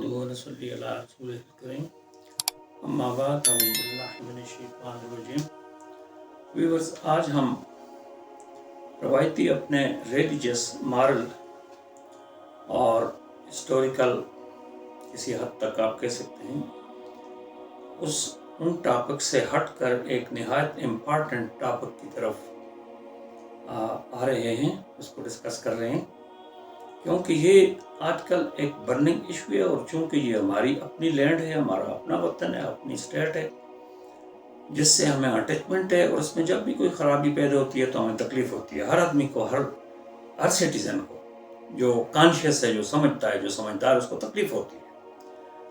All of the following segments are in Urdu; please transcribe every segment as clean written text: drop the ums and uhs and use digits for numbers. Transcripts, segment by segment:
نحمده ونصلي على رسوله الكريم اما بعد اعوذ باللہ من الشیطان الرجیم۔ ویورز، آج ہم روایتی اپنے ریلیجس مارل اور ہسٹوریکل کسی حد تک آپ کہہ سکتے ہیں ان ٹاپک سے ہٹ کر ایک نہایت امپارٹنٹ ٹاپک کی طرف آ رہے ہیں، اس کو ڈسکس کر رہے ہیں، کیونکہ یہ آج کل ایک برننگ ایشو ہے، اور چونکہ یہ ہماری اپنی لینڈ ہے، ہمارا اپنا وطن ہے، اپنی اسٹیٹ ہے، جس سے ہمیں اٹیچمنٹ ہے، اور اس میں جب بھی کوئی خرابی پیدا ہوتی ہے تو ہمیں تکلیف ہوتی ہے۔ ہر آدمی کو، ہر سٹیزن کو، جو کانشیس ہے، جو سمجھتا ہے، جو سمجھدار، اس کو تکلیف ہوتی ہے۔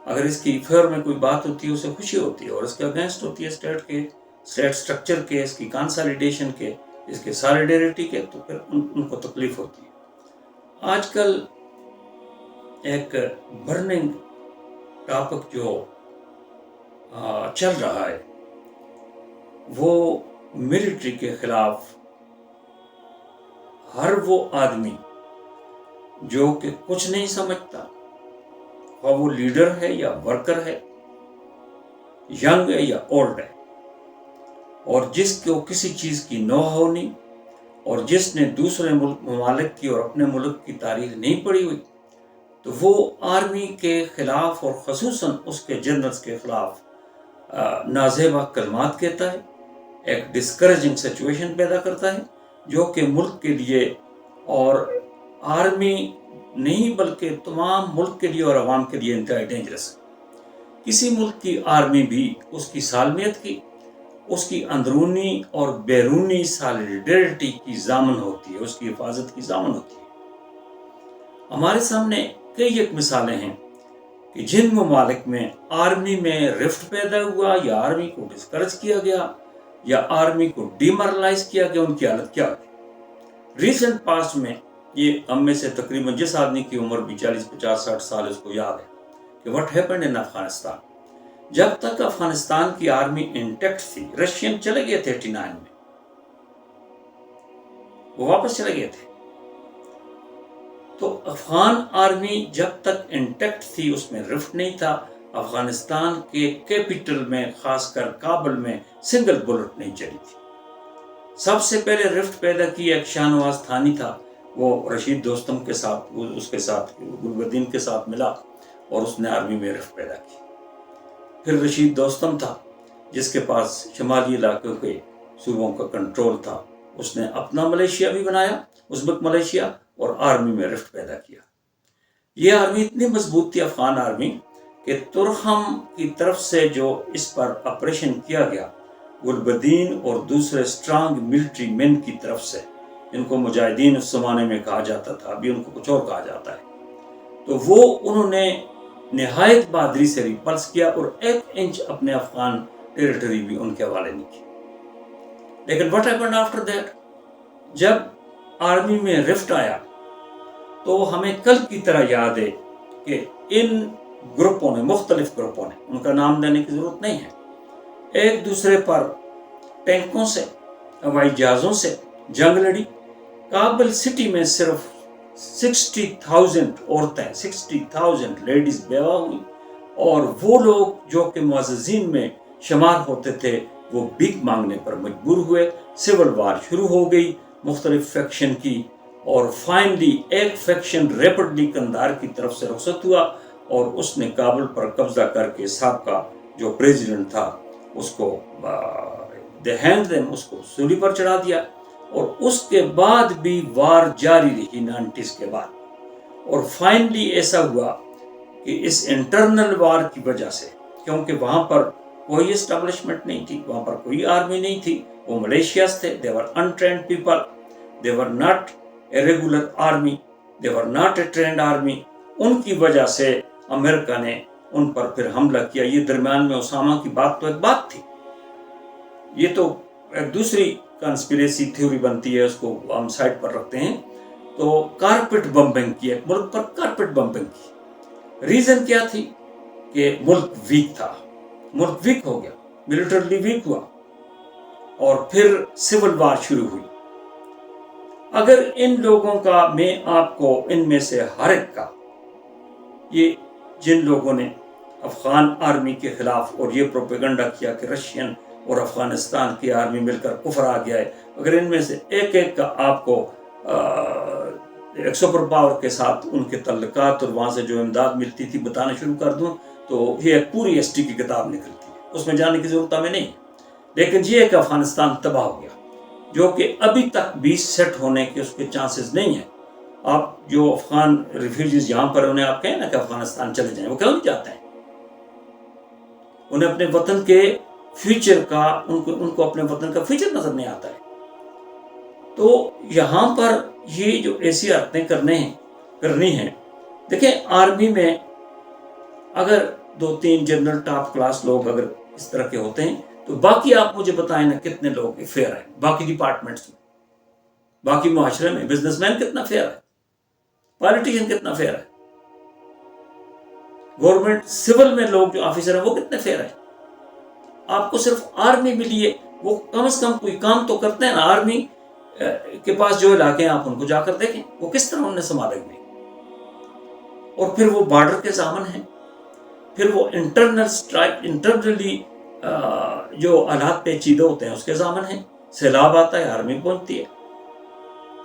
اگر اس کی فیور میں کوئی بات ہوتی ہے، اسے خوشی ہوتی ہے، اور اس کے اگینسٹ ہوتی ہے اسٹیٹ سٹرکچر کے، اس کی کنسالیڈیشن کے، اس کے سالیڈیرٹی کے، تو پھر ان کو تکلیف ہوتی ہے۔ آج کل ایک برننگ ٹاپک جو چل رہا ہے وہ ملٹری کے خلاف ہر وہ آدمی جو کہ کچھ نہیں سمجھتا، وہ لیڈر ہے یا ورکر ہے، ینگ ہے یا اولڈ ہے، اور جس کو کسی چیز کی نو ہو نہیں، اور جس نے دوسرے ممالک کی اور اپنے ملک کی تاریخ نہیں پڑھی ہوئی، تو وہ آرمی کے خلاف اور خصوصاً اس کے جنرلز کے خلاف نازیبا کلمات کہتا ہے، ایک ڈسکریجنگ سچویشن پیدا کرتا ہے، جو کہ ملک کے لیے، اور آرمی نہیں بلکہ تمام ملک کے لیے اور عوام کے لیے انتہائی ڈینجرس ہے۔ کسی ملک کی آرمی بھی اس کی سالمیت کی، اس کی اندرونی اور بیرونی سالیڈیرٹی کی ضامن ہوتی ہے، اس کی حفاظت کی ضامن ہوتی ہے۔ ہمارے سامنے کئی ایک مثالیں ہیں کہ جن ممالک میں آرمی میں رفٹ پیدا ہوا، یا آرمی کو ڈسکریج کیا گیا، یا آرمی کو ڈیمورلائز کیا گیا، ان کی حالت کیا ہوئی۔ ریسنٹ پاسٹ میں، یہ ہم میں سے تقریباً جس آدمی کی عمر بھی 40 50 60 سال، اس کو یاد ہے کہ واٹ ہیپنڈ ان افغانستان۔ جب تک افغانستان کی آرمی انٹیکٹ تھی، رشین چلے گئے تھے 89 میں، وہ واپس چلے گئے تھے، تو افغان آرمی جب تک انٹیکٹ تھی، اس میں رفٹ نہیں تھا، افغانستان کے کیپٹل میں، خاص کر کابل میں، سنگل بلٹ نہیں چلی تھی۔ سب سے پہلے رفٹ پیدا کی ایک شاہ نواز تھانی تھا، وہ رشید دوستم کے ساتھ، اس کے ساتھ گلبدین کے ساتھ ملا، اور اس نے آرمی میں رفٹ پیدا کی۔ پھر رشید دوستم تھا، جس کے پاس شمالی علاقوں کے صوبوں کا کنٹرول تھا، اس نے اپنا ملیشیا بھی بنایا، ازبک ملیشیا، اور آرمی میں رفٹ پیدا کیا۔ یہ آرمی اتنی مضبوط تھی، افغان آرمی، کہ ترخم کی طرف سے جو اس پر آپریشن کیا گیا، گلبدین اور دوسرے اسٹرانگ ملٹری مین کی طرف سے، ان کو مجاہدین اس زمانے میں کہا جاتا تھا، ابھی ان کو کچھ اور کہا جاتا ہے، تو وہ انہوں نے نہایت بہادری سے ریپلس کیا، اور 1 انچ اپنے افغان ٹیریٹری بھی ان کے حوالے نہیں کی۔ لیکن what happened after that؟ جب آرمی میں رفٹ آیا تو ہمیں کل کی طرح یاد ہے کہ ان گروپوں نے، مختلف گروپوں نے، ان کا نام دینے کی ضرورت نہیں ہے، ایک دوسرے پر ٹینکوں سے، ہوائی جہازوں سے جنگ لڑی۔ کابل سٹی میں صرف 60,000 عورتیں، 60,000 لیڈیز بیوہ ہوئی، اور وہ لوگ جو کہ معززین میں شمار ہوتے تھے، وہ بھیک مانگنے پر مجبور ہوئے۔ سول وار شروع ہو گئی مختلف فیکشن کی، اور فائنلی ایک فیکشن ریپڈلی کندھار کی طرف سے رخصت ہوا، اور اس نے کابل پر قبضہ کر کے سابقہ جو پریزیڈنٹ تھا، اس کو اس کو سولی پر چڑھا دیا، اور اس کے بعد بھی وار جاری رہی 90s کے بعد۔ اور فائنلی ایسا ہوا کہ اس انٹرنل وار کی وجہ سے، کیونکہ وہاں پر کوئی اسٹیبلشمنٹ نہیں تھی، وہاں پر کوئی آرمی نہیں تھی، وہ ملیشیاز تھے، they were untrained people, they were not a regular army, they were not a trained army۔ ان کی وجہ سے امریکہ نے ان پر پھر حملہ کیا۔ یہ درمیان میں اسامہ کی بات تو ایک بات تھی، یہ تو ایک دوسری کنسپیریسی تھیوری بنتی ہے، اس کو ہم سائٹ پر رکھتے ہیں۔ تو کارپٹ بمبنگ کی، ایک ملک پر کارپٹ بمبنگ کی۔ ریزن کیا تھی؟ کہ ملک ویک تھا، ملک ویک ہو گیا، ملٹرلی ویک ہوا، اور پھر سول وار شروع ہوئی۔ اگر ان لوگوں کا، میں آپ کو ان میں سے ہر ایک کا یہ جن لوگوں نے افغان آرمی کے خلاف اور یہ پروپیگنڈا کیا کہ رشین اور افغانستان کی آرمی مل کر کفر آ گیا ہے، اگر ان میں سے ایک ایک کا آپ کو ایک سپر پاور کے ساتھ ان کے تعلقات اور وہاں سے جو امداد ملتی تھی بتانا شروع کر دوں تو یہ ایک پوری ہسٹری کی کتاب نکلتی ہے، اس میں جانے کی ضرورت ہمیں نہیں۔ لیکن یہ کہ افغانستان تباہ ہو گیا، جو کہ ابھی تک بھی سیٹ ہونے کے اس کے چانسز نہیں ہیں۔ آپ جو افغان ریفیوجیز یہاں پر انہیں آپ کہیں نا کہ افغانستان چلے جائیں، وہ کیوں نہیں جاتے ہیں؟ انہیں اپنے وطن کے فیوچر کا ان کو اپنے وطن کا فیوچر نظر نہیں آتا ہے۔ تو یہاں پر یہ جو ایسی حرکتیں کرنی ہیں، دیکھیں آرمی میں اگر 2-3 جنرل ٹاپ کلاس لوگ اگر اس طرح کے ہوتے ہیں تو باقی آپ مجھے بتائیں نا کتنے لوگ فیئر ہیں باقی ڈپارٹمنٹس میں، باقی معاشرے میں بزنس مین کتنا فیئر ہے، پالیٹیشین کتنا فیئر ہے، گورنمنٹ سول میں لوگ جو آفیسر ہیں وہ کتنے فیئر ہیں۔ آپ کو صرف آرمی ملی ہے، وہ کم از کم کوئی کام تو کرتے ہیں نا۔ آرمی کے پاس جو علاقے ہیں آپ ان کو جا کر دیکھیں وہ کس طرح انہوں نے سنبھالے ہوئے، اور پھر وہ بارڈر کے ضامن ہیں، پھر وہ انٹرنلی جو حالات پیچیدہ ہوتے ہیں اس کے ضامن ہیں۔ سیلاب آتا ہے آرمی پہنچتی ہے،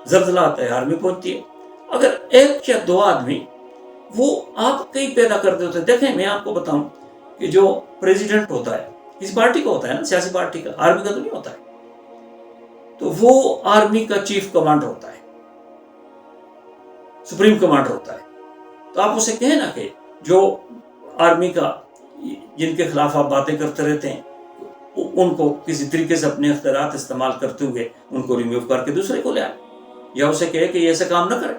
زلزلہ آتا ہے آرمی پہنچتی ہے۔ اگر 1 یا 2 آدمی وہ آپ کئی پیدا کرتے ہوتے ہیں، دیکھیں میں آپ کو بتاؤں کہ جو پریزیڈنٹ ہوتا ہے کسی پارٹی کا ہوتا ہے نا، سیاسی پارٹی کا، آرمی کا تو نہیں ہوتا ہے، تو وہ آرمی کا چیف کمانڈر ہوتا ہے، سپریم کمانڈر ہوتا ہے۔ تو آپ اسے کہیں نا کہ جو آرمی کا جن کے خلاف آپ باتیں کرتے رہتے ہیں ان کو کسی طریقے سے اپنے اختیارات استعمال کرتے ہوئے ان کو ریموو کر کے دوسرے کو لے آئے، یا اسے کہے کہ یہ ایسے کام نہ کرے۔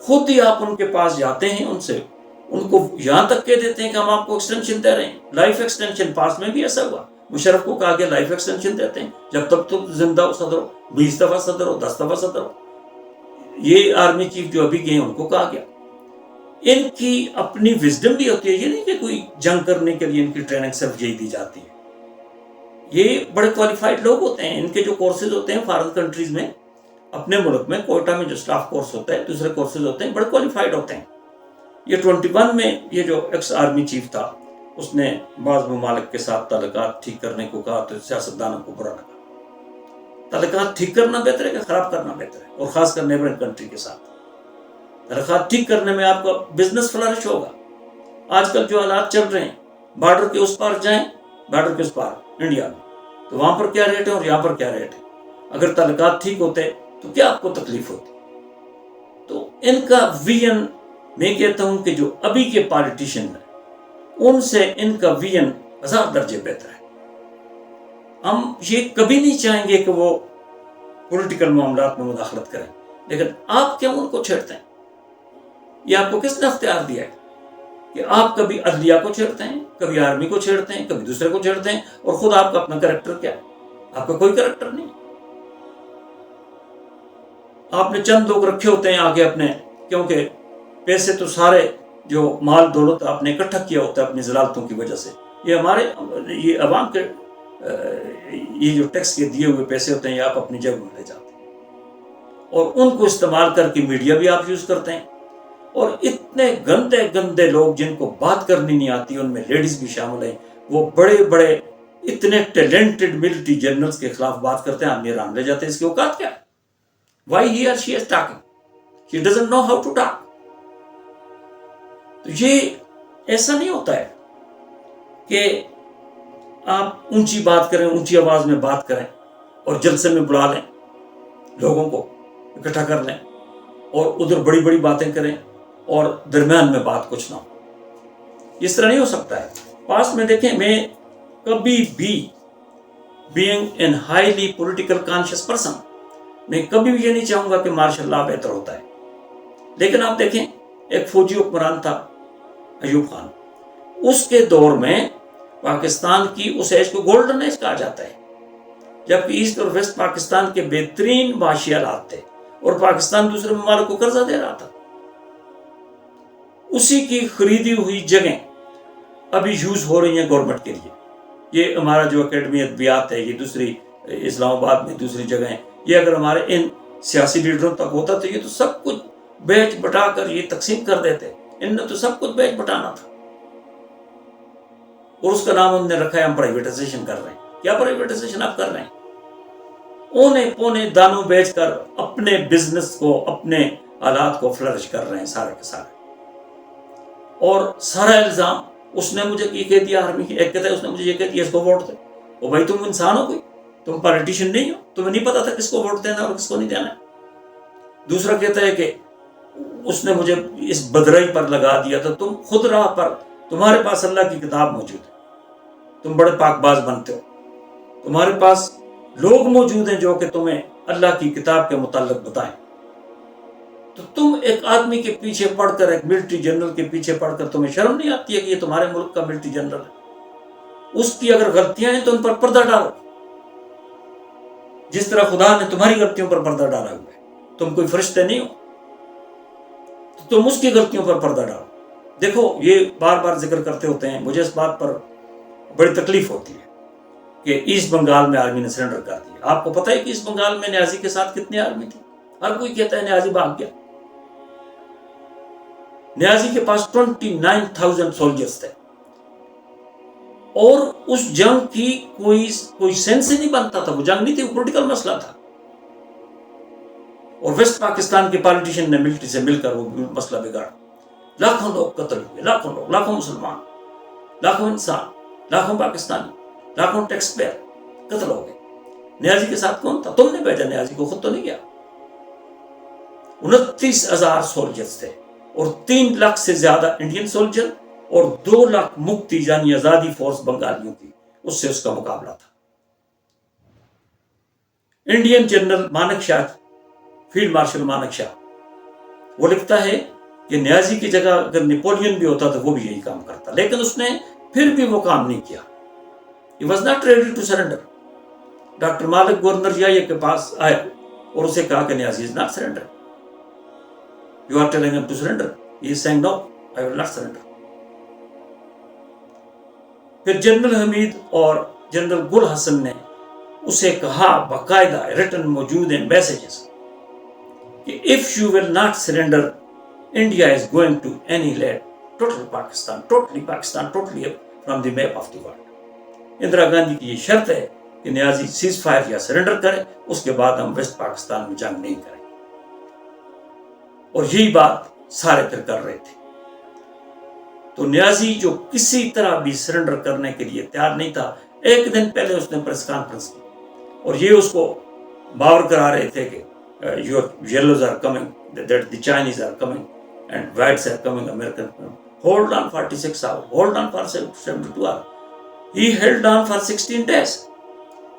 خود ہی آپ ان کے پاس جاتے ہیں، ان کو یہاں تک کہہ دیتے ہیں کہ ہم آپ کو ایکسٹینشن دے رہے ہیں، لائف ایکسٹینشن۔ پاس میں بھی ایسا ہوا، مشرف کو کہا کہ لائف ایکسٹینشن دیتے ہیں جب تک تم زندہ ہو صدر ہو، 20 دفعہ صدر ہو، 10 دفعہ صدر ہو۔ یہ آرمی چیف جو ابھی گئے ان کو کہا گیا۔ ان کی اپنی وزڈم بھی ہوتی ہے، یہ نہیں کہ کوئی جنگ کرنے کے لیے ان کی ٹریننگ صرف یہی دی جاتی ہے۔ یہ بڑے کوالیفائڈ لوگ ہوتے ہیں، ان کے جو کورسز ہوتے ہیں فارن کنٹریز میں، اپنے ملک میں کوئٹہ میں جو سٹاف کورس ہوتا ہے، دوسرے کورسز ہوتے ہیں، بڑے کوالیفائڈ ہوتے ہیں۔ یہ 21 میں یہ جو ایکس آرمی چیف تھا اس نے بعض ممالک کے ساتھ تعلقات ٹھیک کرنے کو کہا تو سیاستدانوں کو برا لگا۔ تعلقات ٹھیک کرنا بہتر ہے کہ خراب کرنا بہتر ہے؟ اور خاص کر نیبرنگ کنٹری کے ساتھ تعلقات ٹھیک کرنے میں آپ کا بزنس فلرش ہوگا۔ آج کل جو حالات چل رہے ہیں، بارڈر کے اس پار جائیں، بارڈر کے اس پار انڈیا میں، تو وہاں پر کیا ریٹ ہے اور یہاں پر کیا ریٹ ہے۔ اگر تعلقات ٹھیک ہوتے تو کیا آپ کو تکلیف ہوتی؟ تو ان کا ویژن، میں کہتا ہوں کہ جو ابھی کے پالیٹیشین ہیں ان سے ان کا ویژن 1000 درجے بہتر ہے۔ ہم یہ کبھی نہیں چاہیں گے کہ وہ پولیٹیکل معاملات میں مداخلت کریں، لیکن آپ کیوں ان کو چھیڑتے ہیں؟ یہ آپ کو کس نے اختیار دیا ہے کہ آپ کبھی عدلیہ کو چھیڑتے ہیں، کبھی آرمی کو چھیڑتے ہیں، کبھی دوسرے کو چھیڑتے ہیں، اور خود آپ کا اپنا کریکٹر کیا ہے؟ آپ کا کوئی کریکٹر نہیں۔ آپ نے چند لوگ رکھے ہوتے ہیں آگے اپنے، کیونکہ پیسے تو سارے جو مال دولت آپ نے اکٹھا کیا ہوتا ہے اپنی ضلالتوں کی وجہ سے، یہ عوام کے یہ جو ٹیکس کے دیے ہوئے پیسے ہوتے ہیں یہ آپ اپنی جیب میں لے جاتے ہیں، اور ان کو استعمال کر کے میڈیا بھی آپ یوز کرتے ہیں۔ اور اتنے گندے گندے لوگ جن کو بات کرنی نہیں آتی، ان میں لیڈیز بھی شامل ہیں، وہ بڑے بڑے اتنے ٹیلنٹڈ ملٹری جنرلز کے خلاف بات کرتے ہیں، آپ حیران رہ جاتے ہیں اس کی اوقات کیا ہے؟ Why he or she is talking? She doesn't know how to talk. تو یہ ایسا نہیں ہوتا ہے کہ آپ اونچی بات کریں، اونچی آواز میں بات کریں اور جلسے میں بلا لیں، لوگوں کو اکٹھا کر لیں اور ادھر بڑی بڑی باتیں کریں اور درمیان میں بات کچھ نہ ہو۔ اس طرح نہیں ہو سکتا ہے۔ پاس میں دیکھیں، میں کبھی بھی being an highly political conscious person، میں کبھی بھی یہ نہیں چاہوں گا کہ مارشل لا بہتر ہوتا ہے۔ لیکن آپ دیکھیں، ایک فوجی حکمران تھا ایوب خان، اس کے دور میں پاکستان کی اس ایج کو گولڈن ایج کہا جاتا ہے، جبکہ ایسٹ اور ویسٹ پاکستان کے بہترین معاشی حالات تھے اور پاکستان دوسرے ممالک کو قرضہ دے رہا تھا۔ اسی کی خریدی ہوئی جگہیں ابھی یوز ہو رہی ہیں گورنمنٹ کے لیے۔ یہ ہمارا جو اکیڈمی ادبیات ہے، یہ دوسری اسلام آباد میں دوسری جگہیں، یہ اگر ہمارے ان سیاسی لیڈروں تک ہوتا تو یہ تو سب کچھ بیچ بٹا کر یہ تقسیم کر دیتے، ان نے تو سب کچھ بیچ بٹانا تھا، اور اس کا نام انہوں نے رکھا ہے ہم پرائیویٹائزیشن کر رہے ہیں. کیا پرائیویٹائزیشن آپ کر رہے ہیں؟ اونے پونے دانوں بیچ کر اپنے بزنس کو، اپنے آلات کو فلرش کر رہے ہیں سارے کے سارے. اور سارا الزام اس نے مجھے یہ کہہ دیا، آرمی ایک کہتا ہے اس نے مجھے یہ کہہ دیا اس کو ووٹ دے. وہ بھائی تم انسان ہو کوئی؟ تم پالیٹیشین نہیں ہو؟ تمہیں نہیں پتا تھا کس کو ووٹ دینا اور کس کو نہیں دینا؟ دوسرا کہتا ہے کہ اس نے مجھے اس بدرائی پر لگا دیا تھا. تم خود راہ پر، تمہارے پاس اللہ کی کتاب موجود ہے، تم بڑے پاک باز بنتے ہو، تمہارے پاس لوگ موجود ہیں جو کہ تمہیں اللہ کی کتاب کے متعلق بتائیں، تو تم ایک آدمی کے پیچھے پڑھ کر، ایک ملٹری جنرل کے پیچھے پڑھ کر تمہیں شرم نہیں آتی ہے کہ یہ تمہارے ملک کا ملٹری جنرل ہے؟ اس کی اگر غلطیاں ہیں تو ان پر پردہ ڈالو، جس طرح خدا نے تمہاری غلطیوں پر پردہ ڈالا ہوا ہے. تم کوئی فرشتے نہیں ہو تو تم اس کی غلطیوں پر پردہ ڈالو. دیکھو یہ بار بار ذکر کرتے ہوتے ہیں، مجھے اس بات پر بڑی تکلیف ہوتی ہے کہ ایسٹ بنگال میں آرمی نے سرنڈر کر دیا. آپ کو پتہ ہے کہ ایسٹ بنگال میں نیازی کے ساتھ کتنی آرمی تھی؟ ہر کوئی کہتا ہے نیازی بھاگ گیا. نیازی کے پاس 29,000 سولجرز تھے، اور اس جنگ کی کوئی سینس ہی نہیں بنتا تھا. وہ جنگ نہیں تھی، وہ پولیٹیکل مسئلہ تھا. اور ویسٹ پاکستان کے پالیٹیشین نے ملٹری سے مل کر وہ مسئلہ بگاڑا. لاکھوں لوگ قتل ہوئے، لاکھوں لوگ، لاکھوں مسلمان، لاکھوں انسان، لاکھوں پاکستانی، لاکھوں ٹیکس پیئر قتل ہو گئے. نیازی کے ساتھ کون تھا؟ تم نے بھیجا نیازی کو، خود تو نہیں گیا. 29,000 سولجرز تھے، اور 3 لاکھ سے زیادہ انڈین سولجر، اور 2 لاکھ مکتی یعنی آزادی فورس بنگالیوں کی، اس سے اس کا مقابلہ تھا. انڈین جنرل مانک شاہ، فیلڈ مارشل مانک شاہ، وہ لکھتا ہے کہ نیازی کی جگہ اگر نیپولین بھی ہوتا تو وہ بھی یہی کام کرتا، لیکن اس نے پھر بھی وہ کام نہیں کیا. He was not ready to surrender. Doctor Malik governor جائے کے پاس آئے اور اسے کہا کہ نیازی is not surrender. You are telling him to surrender. He is saying no, I will not surrender. پھر جنرل حمید اور جنرل گل حسن نے اسے کہا باقاعدہ ریٹن موجود ہیں میسیجز کہ if you will not surrender, India is going to annihilate totally Pakistan, totally from the map of the world. Indira Gandhi کی یہ شرط ہے کہ نیازی سیز فائر یا سرنڈر کرے، اس کے بعد ہم ویسٹ پاکستان میں جنگ نہیں کریں. اور یہی بات سارے پھر کر رہے تھے. تو نیازی جو کسی طرح بھی سرنڈر کرنے کے لیے تیار نہیں تھا، ایک دن پہلے اس نے پریس کانفرنس کی اور یہ اس کو باور کرا رہے تھے کہ your yellows are coming, that the Chinese are coming and whites are coming, American. Hold on 46 hours, hold on for 72 hours. He held on for 16 days.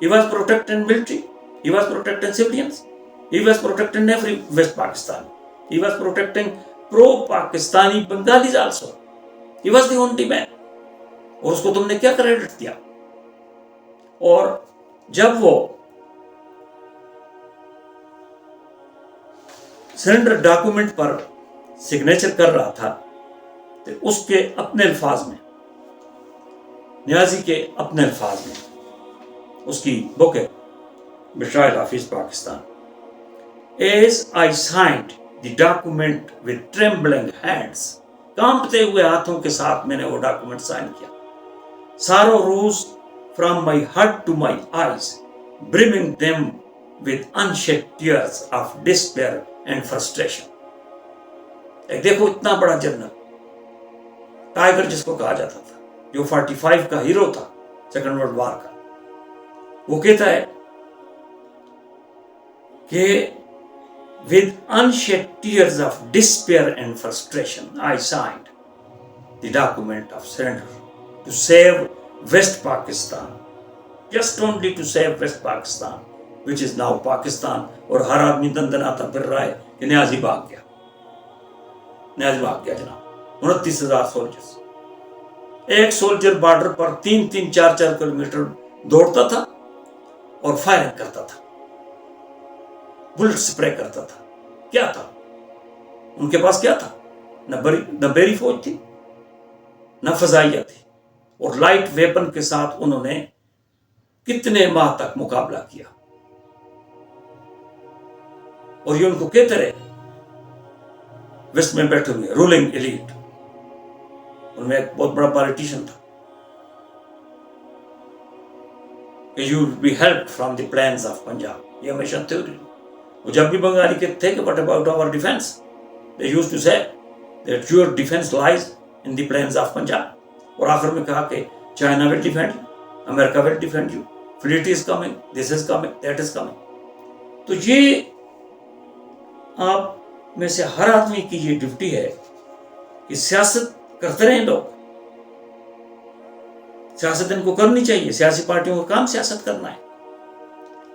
He was protecting military, he was protecting civilians, he was protecting every West Pakistan, he was protecting pro-Pakistani Bengalis also. He was the only man. اور اس کو تم نے کیا کریڈٹ دیا؟ اور جب وہ سرنڈر ڈاکومنٹ پر سگنیچر کر رہا تھا تو اس کے اپنے الفاظ میں، نیازی کے اپنے الفاظ میں، اس کی بک ہے betrayal of east Pakistan. As I signed the document with trembling hands, کانپتے ہوئے ہاتھوں کے ساتھ میں نے وہ ڈاکومنٹ سائن کیا. Sorrow rose from my heart to my eyes, brimming them with unshed tears of despair and frustration. دیکھو اتنا بڑا جنرل، ٹائیگر جس کو کہا جاتا تھا، جو 45 کا ہیرو تھا سیکنڈ ورلڈ وار کا، وہ کہتا ہے کہ with unshed tears of despair and frustration I signed the document of surrender to save West Pakistan, just only to save West Pakistan, which is now Pakistan. اور ہر آدمی دندناتا پھر رہا ہے کہ نیازی بھاگ گیا، نیازی بھاگ گیا جناب. 29,000 سولجرز، ایک سولجر بارڈر پر 3-3, 4-4 کلومیٹر دوڑتا تھا اور فائرنگ کرتا تھا، بلٹ سپرے کرتا تھا. کیا تھا ان کے پاس؟ کیا تھا؟ نہ بیری فوج تھی، نہ فضائیہ تھی، اور لائٹ ویپن کے ساتھ انہوں نے کتنے ماہ تک مقابلہ کیا. اور یہ ان کو کہتے رہے ویسٹ میں بیٹھے ہوئے رولنگ ایلیٹ ان میں ایک بہت بڑا پالیٹیشین تھا کہ you will be help from the plans of Punjab. یہ ہمیشہ تھیوری. وہ جب بھی بنگالی کے تھے کہ what about our defence, they use to say that your defence lies in the plans of Punjab. اور آخر میں کہا کہ China will defend you, America will defend you, fleet is coming, this is coming, that is coming. تو یہ آپ میں سے ہر آدمی کی یہ ڈیوٹی ہے کہ سیاست کرتے رہیں لوگ. سیاست ان کو کرنی چاہیے, سیاسی پارٹیوں کا کام سیاست کرنا ہے.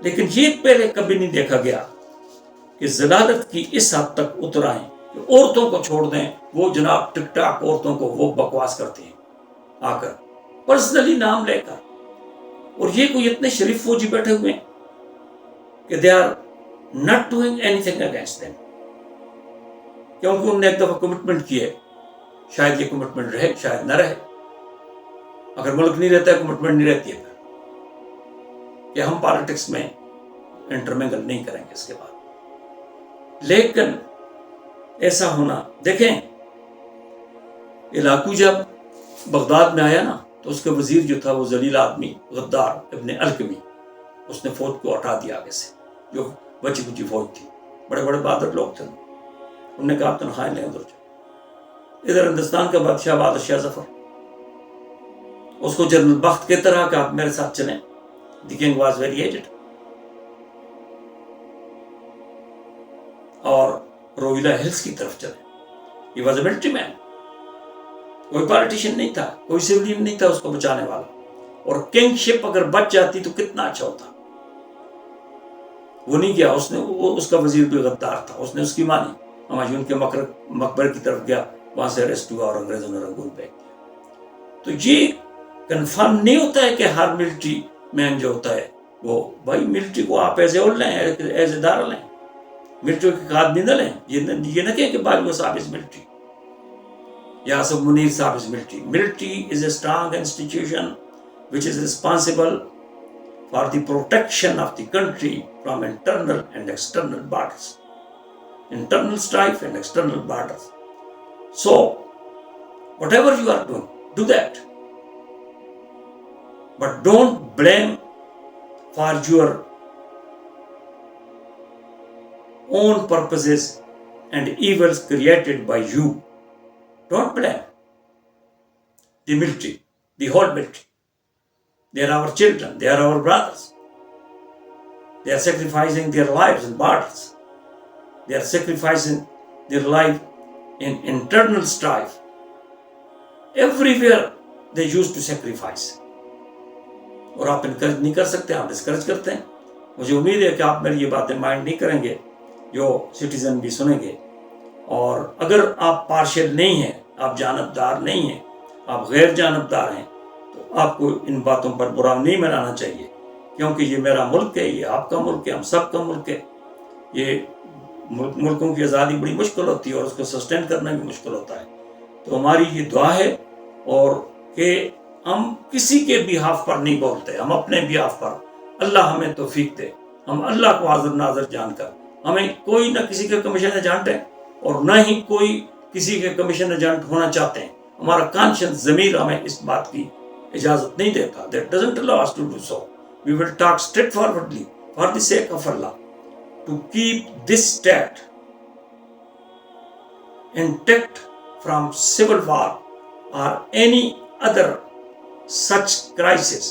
لیکن یہ پہلے کبھی نہیں دیکھا گیا کہ ضلالت کی اس حد تک اتر آئیں کہ عورتوں کو چھوڑ دیں. وہ جناب ٹک ٹاک عورتوں کو وہ بکواس کرتے ہیں آ کر پرسنلی نام لے کر. اور یہ کوئی اتنے شریف فوجی بیٹھے ہوئے ہیں کہ they are not doing anything against them, کیونکہ انہوں نے ایک دفعہ کمٹمنٹ کی ہے. شاید یہ کمٹمنٹ رہے, شاید نہ رہے. اگر ملک نہیں رہتا ہے, کمٹمنٹ نہیں رہتی ہے کہ ہم پالیٹکس میں انٹرمنگل نہیں کریں گے اس کے بعد. لیکن ایسا ہونا, دیکھیں علاقو جب بغداد میں آیا نا تو اس کا وزیر جو تھا وہ ذلیل آدمی غدار ابن الکمی, اس نے فوج کو ہٹا دیا آگے سے, جو بچی بچی فوج تھی. بڑے بڑے بہادر لوگ تھے. انہوں نے کہا تنخواہیں لیں ادھر. ادھر ہندوستان کا بادشاہ بہادر شاہ ظفر, اس کو جنرل بخت کی طرح کہ آپ میرے ساتھ چلیں. The king was very aged. اور روہیلا ہلز کی طرف چلے. He was a military man. کوئی پالیٹیشین نہیں تھا, کوئی سیولین نہیں تھا اس کو بچانے والا. اور کنگ شپ اگر بچ جاتی تو کتنا اچھا ہوتا. وہ نہیں کیا. اس نے اس کا وزیر بھی غدار تھا, اس نے اس کی مانی. ہمایوں کے مقبرے کی طرف گیا, وہاں سے اریسٹ ہوا اور انگریزوں نے رنگول پھینک دیا. تو یہ کنفرم نہیں ہوتا ہے کہ ہر ملٹری مین جو ہوتا ہے وہ, بھائی ملٹری کو آپ ایز اے اول لیں, ایز اے دار لیں, ملٹری کی آدمی نہ لیں. یہ نہ کہیں کہ باجوہ صاحب از ملٹری یا آصف منیر صاحب is military. Military is a strong institution which is responsible for the protection of the country from internal and external borders. Internal strife and external borders. So, whatever you are doing, do that. But don't blame for your own purposes and evils created by you. Don't blame the military, the whole military. They are our children, they are our brothers. They are sacrificing their lives in borders. They are sacrificing their life in internal strife. Everywhere they used to sacrifice. اور آپ انکریج نہیں کر سکتے, آپ ڈسکریج کرتے ہیں. مجھے امید ہے کہ آپ میری یہ باتیں مائنڈ نہیں کریں گے, جو سٹیزن بھی سنیں گے. اور اگر آپ پارشل نہیں ہیں, آپ جانبدار نہیں ہیں, آپ غیر جانبدار ہیں, تو آپ کو ان باتوں پر برا نہیں منانا چاہیے, کیونکہ یہ میرا ملک ہے, یہ آپ کا ملک ہے, ہم سب کا ملک ہے. یہ ملکوں کی آزادی بڑی مشکل ہوتی ہے اور اس کو سسٹین کرنا بھی مشکل ہوتا ہے. تو ہماری یہ دعا ہے, اور کہ ہم کسی کے بیہاف پر نہیں بولتے, ہم اپنے بیہاف پر. اللہ ہمیں توفیق دے. ہم اللہ کو حاضر ناظر جان کر, ہمیں کوئی نہ کسی کے کمیشن ایجنٹ ہے اور نہ ہی کوئی کسی کے کمیشن ایجنٹ ہونا چاہتے ہیں. ہمارا کانشنس ضمیر ہمیں اس بات کی اجازت نہیں دیتا. That doesn't allow us to do so. We will talk straightforwardly for the sake of Allah to keep this state intact from civil war or any other such crisis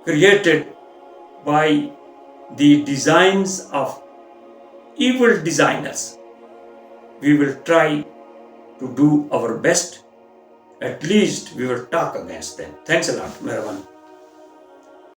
created by the designs of evil designers. We will try to do our best. At least we will talk against them. Thanks a lot. Mehraban.